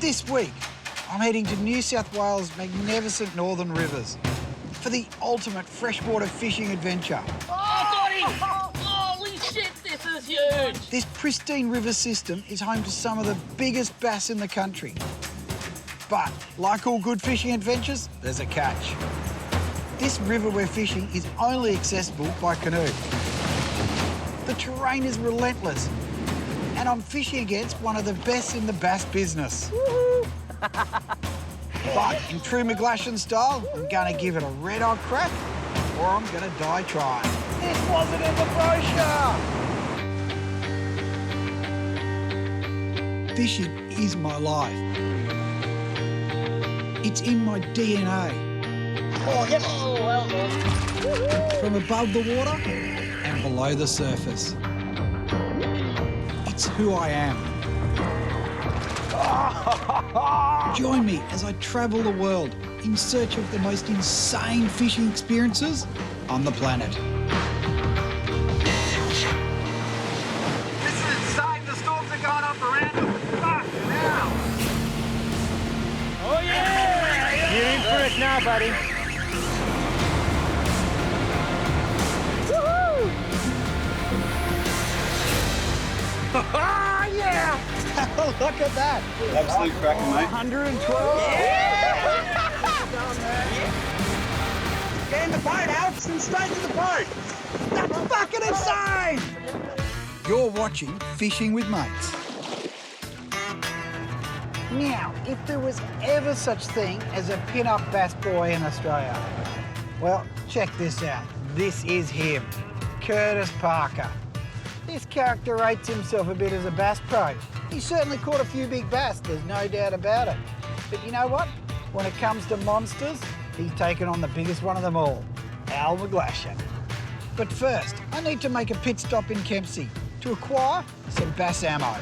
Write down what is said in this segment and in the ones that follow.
This week, I'm heading to New South Wales' magnificent northern rivers for the ultimate freshwater fishing adventure. Oh, got him! Holy shit, this is huge! This pristine river system is home to some of the biggest bass in the country. But, like all good fishing adventures, there's a catch. This river we're fishing is only accessible by canoe. The terrain is relentless, and I'm fishing against one of the best in the bass business. But in true McGlashan style, I'm gonna give it a red-hot crack, or I'm gonna die trying. This wasn't in the brochure! Fishing is my life. It's in my DNA. Oh, yep. Oh, well done. From above the water and below the surface. It's who I am. Join me as I travel the world in search of the most insane fishing experiences on the planet. This is insane. The storms are going up around us. Fuck, now. Oh, yeah! You're in for it now, buddy. Ah, yeah! Look at that. Absolute cracking, mate. 112. Yeah! Get in the boat, Alex, and straight to the boat. That's fucking insane! You're watching Fishing with Mates. Now, if there was ever such thing as a pin-up bass boy in Australia, well, check this out. This is him, Curtis Parker. This character rates himself a bit as a bass pro. He certainly caught a few big bass, there's no doubt about it. But you know what? When it comes to monsters, he's taken on the biggest one of them all, McGlashan. But first, I need to make a pit stop in Kempsey to acquire some bass ammo.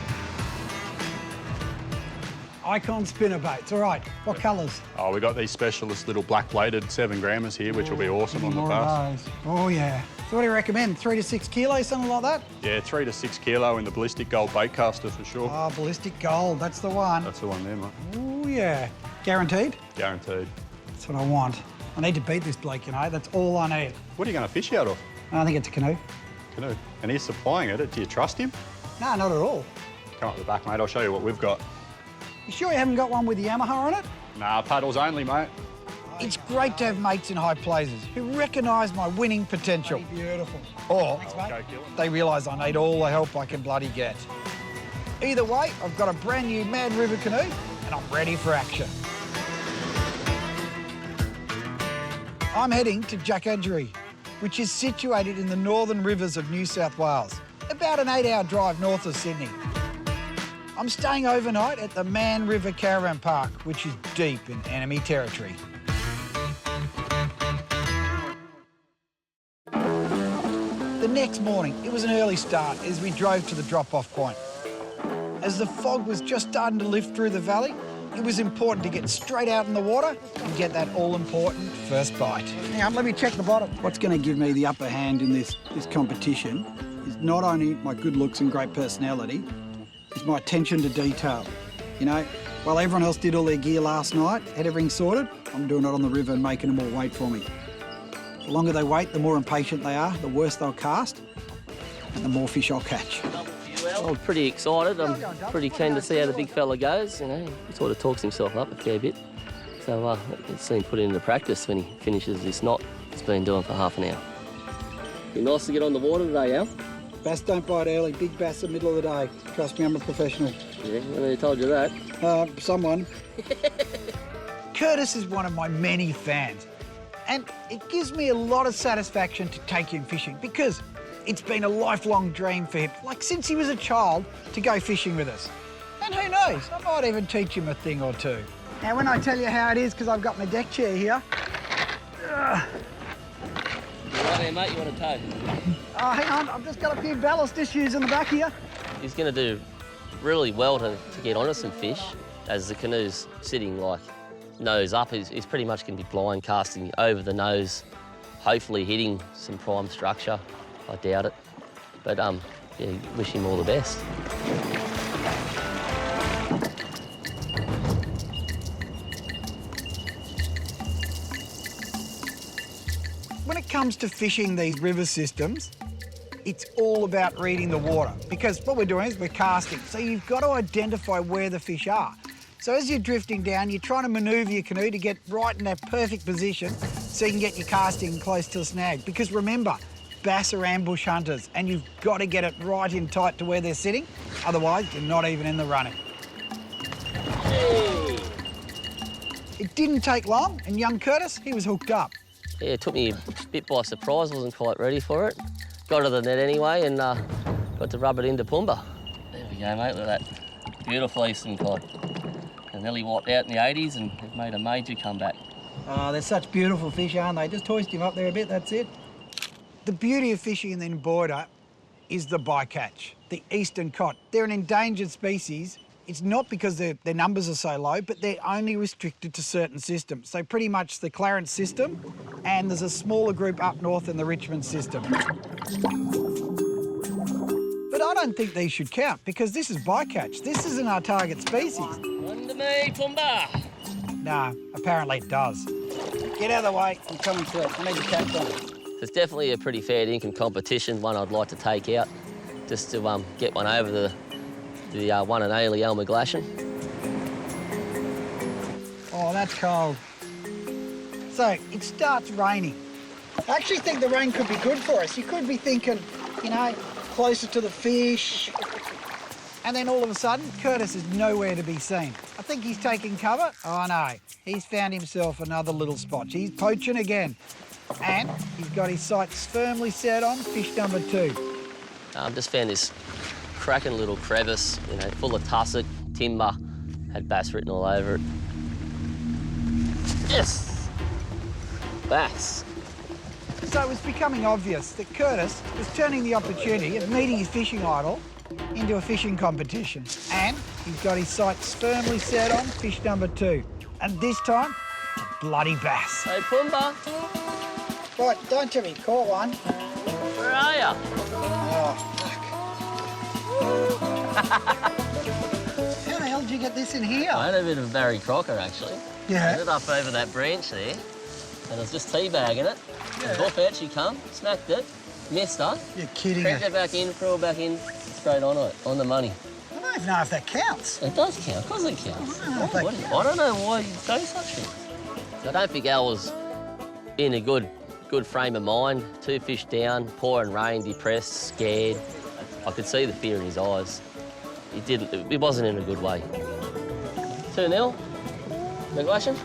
Icon spinner baits, all right. What colours? Oh, we got these specialist little black-bladed 7-grammers here, which will be awesome on the More bass. of those. Oh, yeah. So what do you recommend, 3 to 6 kilos, something like that? Yeah, 3 to 6 kilo in the ballistic gold bait caster for sure. Oh, ballistic gold, that's the one. That's the one there, mate. Oh, yeah. Guaranteed? Guaranteed. That's what I want. I need to beat this bloke, you know. That's all I need. What are you going to fish out of? I think it's a canoe. Canoe. And he's supplying it. Do you trust him? No, not at all. Come up the back, mate. I'll show you what we've got. You sure you haven't got one with the Yamaha on it? Nah, paddles only, mate. It's great to have mates in high places who recognise my winning potential. Beautiful. Or they realise I need all the help I can bloody get. Either way, I've got a brand new Mad River canoe and I'm ready for action. I'm heading to Jackadgery, which is situated in the northern rivers of New South Wales, about an 8-hour drive north of Sydney. I'm staying overnight at the Man River Caravan Park, which is deep in enemy territory. The next morning, it was an early start as we drove to the drop-off point. As the fog was just starting to lift through the valley, it was important to get straight out in the water and get that all-important first bite. Hang on, let me check the bottom. What's going to give me the upper hand in this competition is not only my good looks and great personality, it's my attention to detail. You know, while everyone else did all their gear last night, had everything sorted, I'm doing it on the river and making them all wait for me. The longer they wait, the more impatient they are, the worse they'll cast, and the more fish I'll catch. I'm pretty excited. I'm pretty keen to see how the big fella goes. You know, he sort of talks himself up a fair bit. So let's see him put it into practice when he finishes this knot he's been doing for half an hour. Be nice to get on the water today, Al. Bass don't bite early, big bass in the middle of the day. Trust me, I'm a professional. Yeah, I told you that. Someone. Curtis is one of my many fans, and it gives me a lot of satisfaction to take him fishing because it's been a lifelong dream for him, like since he was a child, to go fishing with us. And who knows, I might even teach him a thing or two. Now, when I tell you how it is, because I've got my deck chair here. Right there, mate, you want a tow? Oh, hang on, I've just got a few ballast issues in the back here. He's going to do really well to get onto some fish as the canoe's sitting like nose up. He's pretty much going to be blind casting over the nose, hopefully hitting some prime structure. I doubt it. But, yeah, wish him all the best. it comes to fishing these river systems, it's all about reading the water, because what we're doing is we're casting. So you've got to identify where the fish are. So as you're drifting down, you're trying to manoeuvre your canoe to get right in that perfect position so you can get your casting close to the snag. Because remember, bass are ambush hunters, and you've got to get it right in tight to where they're sitting. Otherwise, you're not even in the running. Hey. It didn't take long, and young Curtis, he was hooked up. Yeah, it took me a bit by surprise. Wasn't quite ready for it. Got to the net anyway and got to rub it into Pumba. There we go, mate. Look at that beautiful Eastern Cod. They nearly wiped out in the 80s and have made a major comeback. Oh, they're such beautiful fish, aren't they? Just hoist him up there a bit, that's it. The beauty of fishing in the border is the bycatch, the Eastern Cod. They're an endangered species. It's not because their numbers are so low, but they're only restricted to certain systems. So pretty much the Clarence system, and there's a smaller group up north in the Richmond system. But I don't think these should count, because this is bycatch. This isn't our target species. Under me, Pumba! No, apparently it does. Get out of the way, I'm coming through. I need to catch one. It's definitely a pretty fair dinkum competition, one I'd like to take out, just to get one over the one and only McGlashan. Oh, that's cold. So, it starts raining. I actually think the rain could be good for us. You could be thinking, you know, closer to the fish. And then all of a sudden, Curtis is nowhere to be seen. I think he's taking cover. Oh, no. He's found himself another little spot. He's poaching again. And he's got his sights firmly set on fish number 2. Just found this cracking little crevice, you know, full of tussock, timber, had bass written all over it. Yes! Bass. So it was becoming obvious that Curtis was turning the opportunity of meeting his fishing idol into a fishing competition. And he's got his sights firmly set on fish number 2. And this time, a bloody bass. Hey, Pumba, Right, don't tell me, caught one. where are ya? Oh, how the hell did you get this in here? I had a bit of Barry Crocker, actually. Yeah. Ended up over that branch there, and I was just teabagging it. And off out she come, smacked it, missed her, You're kidding cranked me. it back in, threw it back in, straight on it, on the money. I don't even know if that counts. It does count, of course it counts. I don't know if that I don't know why you'd say such things. So I don't think Al was in a good frame of mind. 2 fish down, pouring rain, depressed, scared. I could see the fear in his eyes. It wasn't in a good way. 2-0. McGlashan?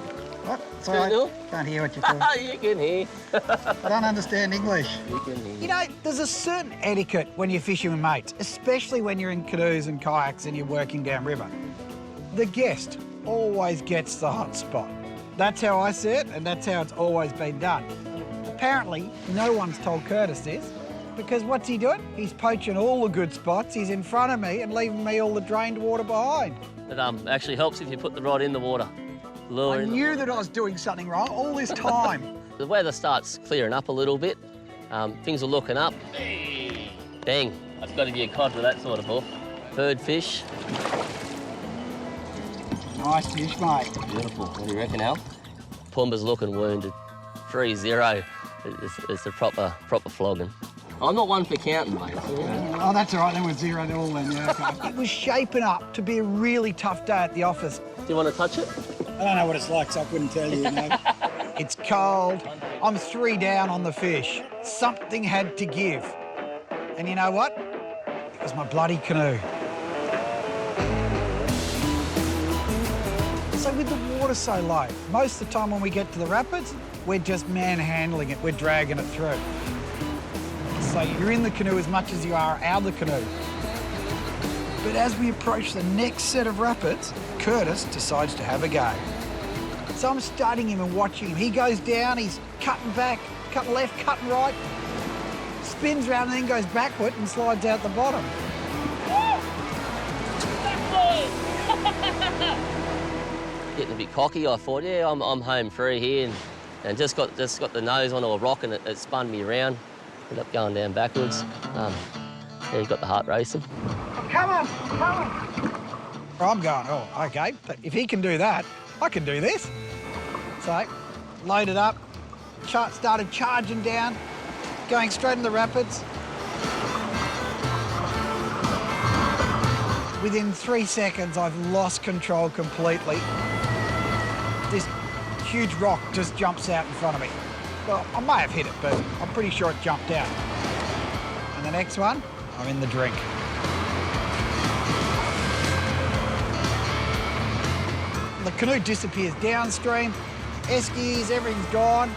What? It's all right. 2-0. Can't hear what you're talking. You can hear. I don't understand English. You can hear. You know, there's a certain etiquette when you're fishing with mates, especially when you're in canoes and kayaks and you're working downriver. The guest always gets the hot spot. That's how I see it, and that's how it's always been done. Apparently, no one's told Curtis this, because what's he doing? He's poaching all the good spots. He's in front of me and leaving me all the drained water behind. It actually helps if you put the rod in the water. Lure I in the knew that I was doing something wrong all this time. The weather starts clearing up a little bit. Things are looking up. Bang. I've got to be a cod with that sort of hook. Bird fish. Nice fish, mate. Beautiful. What do you reckon, Al? Pumba's looking wounded. 3-0. It's a proper flogging. I'm not one for counting, mate. Oh, that's all right, then we're 0-0 then, yeah, okay. It was shaping up to be a really tough day at the office. Do you want to touch it? I don't know what it's like, so I couldn't tell you, It's cold. I'm 3 down on the fish. Something had to give. And you know what? It was my bloody canoe. So with the water so low, most of the time when we get to the rapids, we're just manhandling it, we're dragging it through. So you're in the canoe as much as you are out of the canoe. But as we approach the next set of rapids, Curtis decides to have a go. So I'm studying him and watching him. He goes down, he's cutting back, cutting left, cutting right, spins round and then goes backward and slides out the bottom. Getting a bit cocky, I thought, yeah, I'm home free here, and just got the nose onto a rock and it spun me around. Ended up going down backwards. Yeah, got the heart racing. Come on, come on. I'm going, oh, okay, but if he can do that, I can do this. So, load it up, started charging down, going straight in the rapids. Within 3 seconds, I've lost control completely. This huge rock just jumps out in front of me. Well, I may have hit it, but I'm pretty sure it jumped out. And the next one, I'm in the drink. The canoe disappears downstream, eskies, everything's gone.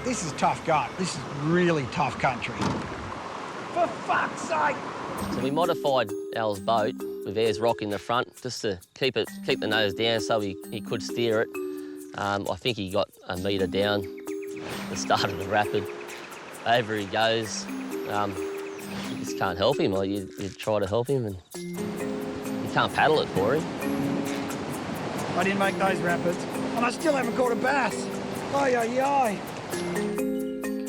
This is tough going. This is really tough country. For fuck's sake! So we modified Al's boat with Air's rock in the front just to keep the nose down so he could steer it. I think he got a metre down at the start of the rapid. Over he goes. You just can't help him, or you try to help him and you can't paddle it for him. I didn't make those rapids, and I still haven't caught a bass. Ay, ay, ay.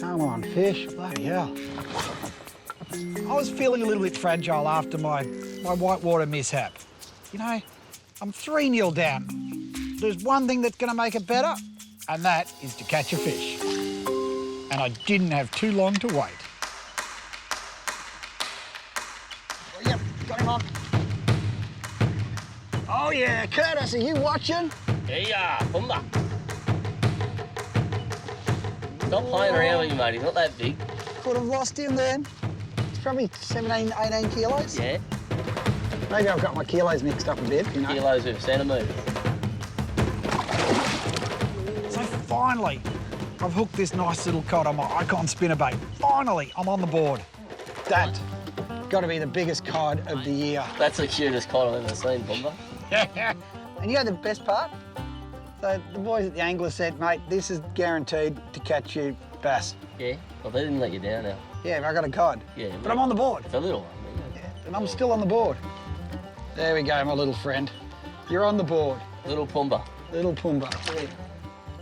Come on, fish. Bloody hell. I was feeling a little bit fragile after my whitewater mishap. You know, I'm 3-0 down. There's one thing that's going to make it better, and that is to catch a fish. And I didn't have too long to wait. Yep, got him on. Oh yeah, Curtis, are you watching? Yeah, Pumba. Stop playing around with you, mate. He's not that big. Could have lost him then. It's probably 17, 18 kilos. Yeah. Maybe I've got my kilos mixed up a bit, you know. Kilos with centimetres. So finally, I've hooked this nice little cod on my icon spinnerbait. Finally, I'm on the board. That got to be the biggest cod of the year. That's the cutest cod I've ever seen, Pumba. And you know the best part? So the boys at the angler said, mate, this is guaranteed to catch you bass. Yeah? Well, they didn't let you down now. Yeah, I got a cod. Yeah. But I'm on the board. It's a little one. Yeah, and I'm still on the board. There we go, my little friend. You're on the board. Little Pumba. Little Pumba.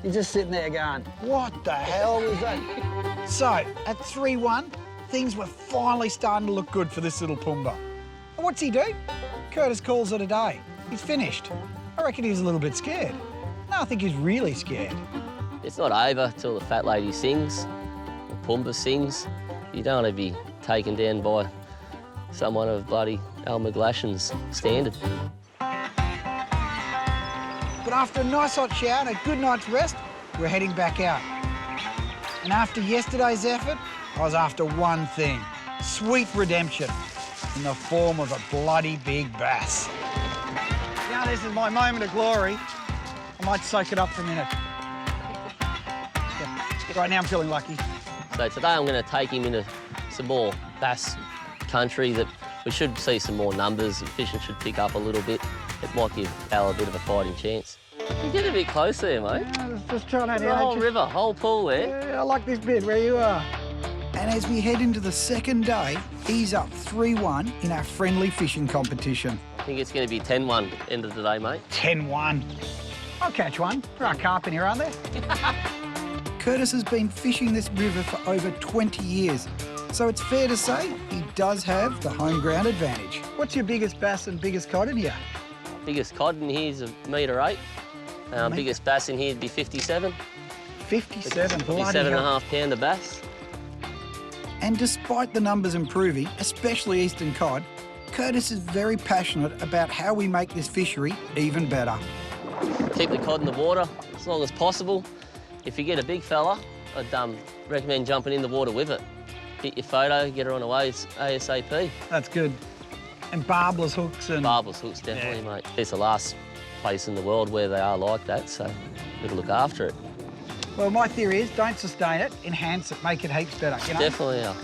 You're just sitting there going, what the hell was that? So, at 3-1, things were finally starting to look good for this little Pumba. And what's he do? Curtis calls it a day. He's finished. I reckon he's a little bit scared. No, I think he's really scared. It's not over till the fat lady sings, the Pumba sings. You don't want to be taken down by someone of bloody McGlashan's standard. But after a nice hot shower and a good night's rest, we're heading back out. And after yesterday's effort, I was after one thing, sweet redemption, in the form of a bloody big bass. Now this is my moment of glory. I might soak it up for a minute. Yeah. Right now I'm feeling lucky. So today I'm going to take him into some more bass country that we should see some more numbers. The fishing should pick up a little bit. It might give Al a bit of a fighting chance. You get a bit close there, mate. I was just trying to... The whole river, whole pool there. Yeah, I like this bit where you are. And as we head into the second day, he's up 3-1 in our friendly fishing competition. I think it's going to be 10-1 end of the day, mate. 10-1. I'll catch one. There are carp in here, aren't there? Curtis has been fishing this river for over 20 years, so it's fair to say he does have the home ground advantage. What's your biggest bass and biggest cod in here? Biggest cod in here is 1.8 metre. Biggest bass in here would be 57. 57, bloody 57 and a hell. half pounder bass. And despite the numbers improving, especially Eastern Cod, Curtis is very passionate about how we make this fishery even better. Keep the cod in the water as long as possible. If you get a big fella, I'd recommend jumping in the water with it. Get your photo, get her on the waves ASAP. That's good. And barbless hooks and... Barbless hooks, definitely, mate. It's the last place in the world where they are like that, so you've got to look after it. Well, my theory is don't sustain it, enhance it, make it heaps better, you know? Definitely are.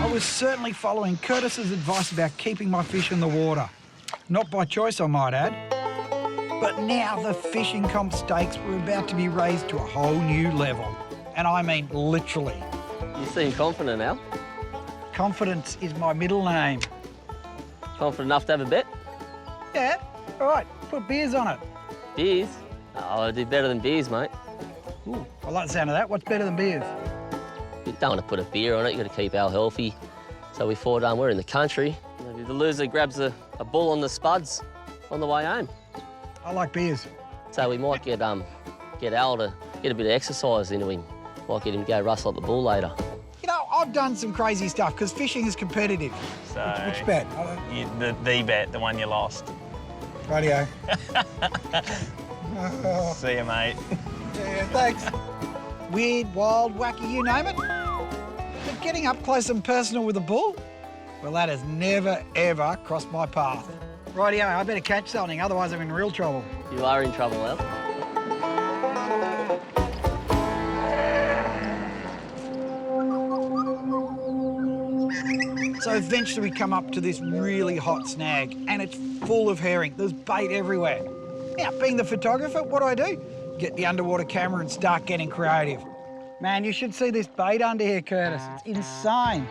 I was certainly following Curtis's advice about keeping my fish in the water. Not by choice, I might add. But now the fishing comp stakes were about to be raised to a whole new level. And I mean literally. You seem confident, Al. Confidence is my middle name. Confident enough to have a bet? Yeah, all right, put beers on it. Beers? Oh, I do better than beers, mate. Ooh, I like the sound of that. What's better than beers? You don't want to put a beer on it, you've got to keep Al healthy. So we thought, we're in the country. Maybe the loser grabs a bull on the spuds on the way home. I like beers. So we might get Al to get a bit of exercise into him. Might get him to go rustle up the bull later. You know, I've done some crazy stuff because fishing is competitive. So, Which bet? the bet, the one you lost. Radio. See you, mate. Yeah, thanks. Weird, wild, wacky, you name it. But getting up close and personal with a bull, well, that has never, ever crossed my path. Rightio, I better catch something, otherwise I'm in real trouble. You are in trouble, Al. So eventually we come up to this really hot snag, and it's full of herring. There's bait everywhere. Now, being the photographer, what do? Get the underwater camera and start getting creative. Man, you should see this bait under here, Curtis. It's insane.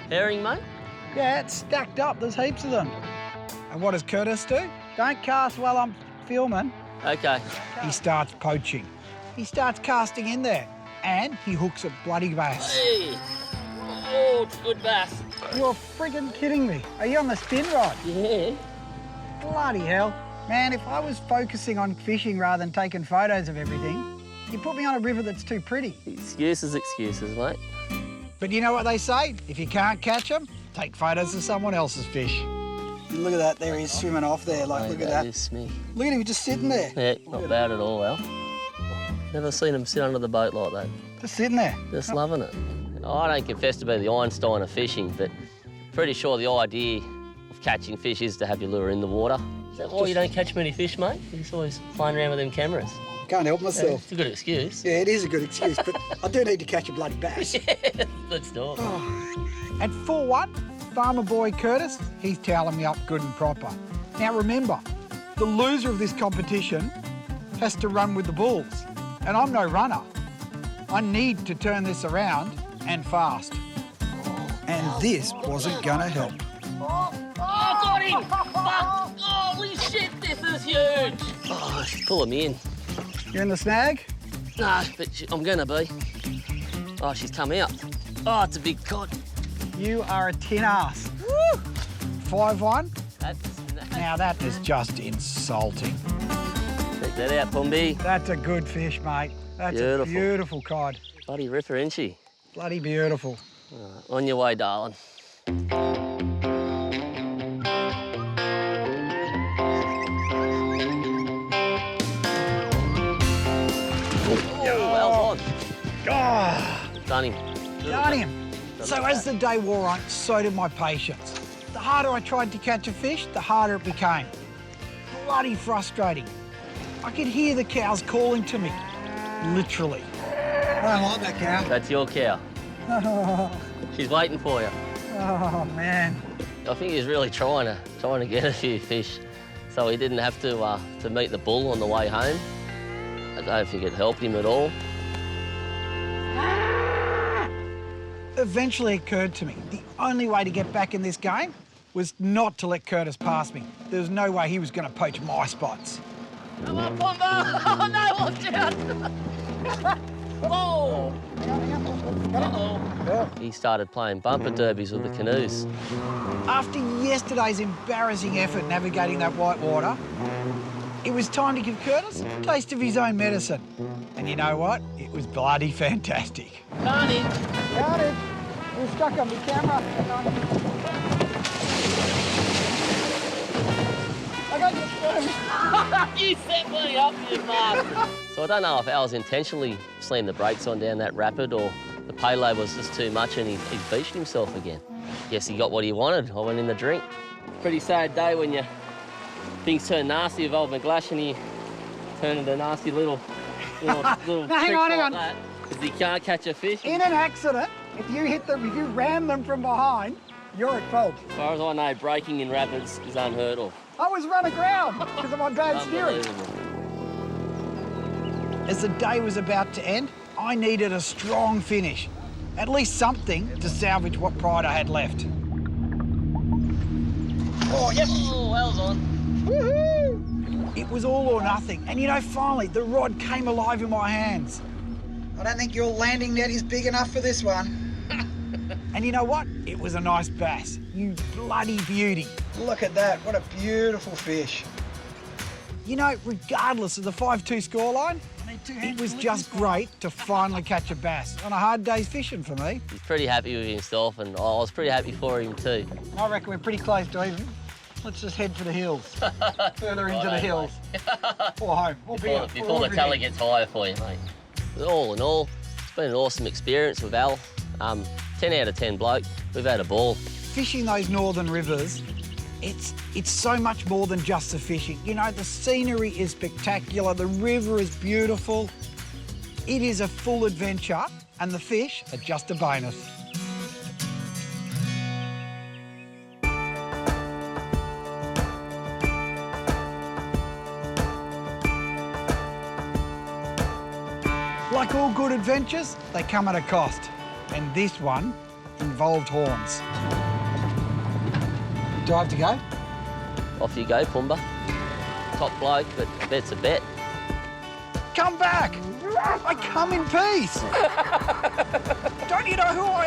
Herring, mate? Yeah, it's stacked up. There's heaps of them. And what does Curtis do? Don't cast while I'm filming. Okay. He starts poaching. He starts casting in there, and he hooks a bloody bass. Hey! Oh, it's a good bass. You're friggin' kidding me. Are you on the spin rod? Yeah. Bloody hell. Man, if I was focusing on fishing rather than taking photos of everything, you put me on a river that's too pretty. Excuses, mate. But you know what they say? If you can't catch them, take photos of someone else's fish. Look at that, there he is swimming off there, like, Mate, look at that. Is me. Look at him, just sitting there. Yeah, not bad at all, Al. Never seen him sit under the boat like that. Just sitting there. Just loving it. I don't confess to be the Einstein of fishing, but pretty sure the idea of catching fish is to have your lure in the water. Is that why you don't catch many fish, mate? You're just always flying around with them cameras. Can't help myself. It's a good excuse. Yeah, it is a good excuse, but I do need to catch a bloody bass. Yeah, let's do it. At 4-1, farmer boy Curtis, he's toweling me up good and proper. Now remember, the loser of this competition has to run with the bulls, and I'm no runner. I need to turn this around and fast. And this wasn't gonna help. Oh, got him! Fuck! Holy shit, this is huge! Oh, she's pulling me in. You in the snag? Nah, but I'm gonna be. Oh, she's come out. Oh, it's a big cod. You are a tin ass. Woo! 5-1? That's Now that is just insulting. Check that out, Pumby. That's a good fish, mate. That's Beautiful. a beautiful cod. Bloody ripper, isn't she? Bloody beautiful. On your way, darling. Well on. Oh, Done him. got him. So as the day wore on, so did my patience. The harder I tried to catch a fish, the harder it became. Bloody frustrating. I could hear the cows calling to me, literally. I don't like that cow. That's your cow. She's waiting for you. Oh, man. I think he's really trying to get a few fish, so he didn't have to meet the bull on the way home. I don't think it helped him at all. Eventually it occurred to me, the only way to get back in this game was not to let Curtis pass me. There was no way he was going to poach my spots. Come on, Pombo! Oh, no, watch out! Whoa! Uh-oh. He started playing bumper derbies with the canoes. After yesterday's embarrassing effort navigating that white water, it was time to give Curtis a taste of his own medicine. And you know what? It was bloody fantastic. Got him. Got it. We're stuck on the camera. I got you. You set me up, you bastard. So I don't know if Al's intentionally slammed the brakes on down that rapid or the payload was just too much and he beached himself again. Guess he got what he wanted. I went in the drink. Pretty sad day when things turn nasty with old McGlashan. You turn into a nasty little No, hang on, hang on. that. Because he can't catch a fish. In an accident, if you ram them from behind, you're at fault. As far as I know, braking in rapids is unheard of. I was run aground because of my bad steering. Unbelievable. As the day was about to end, I needed a strong finish. At least something to salvage what pride I had left. Oh, yes. Oh, well's on. Woohoo! It was all or nothing. And you know, finally, the rod came alive in my hands. I don't think your landing net is big enough for this one. And you know what? It was a nice bass. You bloody beauty. Look at that. What a beautiful fish. You know, regardless of the 5-2 scoreline, It was just great to finally catch a bass on a hard day's fishing for me. He's pretty happy with himself, and I was pretty happy for him too. I reckon we're pretty close to even. Let's just head for the hills. Further into the hills. Or home. Before the tally gets higher for you, mate. All in all, it's been an awesome experience with Al. 10 out of 10 bloke. We've had a ball. Fishing those northern rivers, it's so much more than just the fishing. You know, the scenery is spectacular, the river is beautiful. It is a full adventure, and the fish are just a bonus. Like all good adventures, they come at a cost, and this one involved horns. Do I have to go? Off you go, Pumba. Top bloke, but a bet's a bet. Come back! I come in peace! Don't you know who I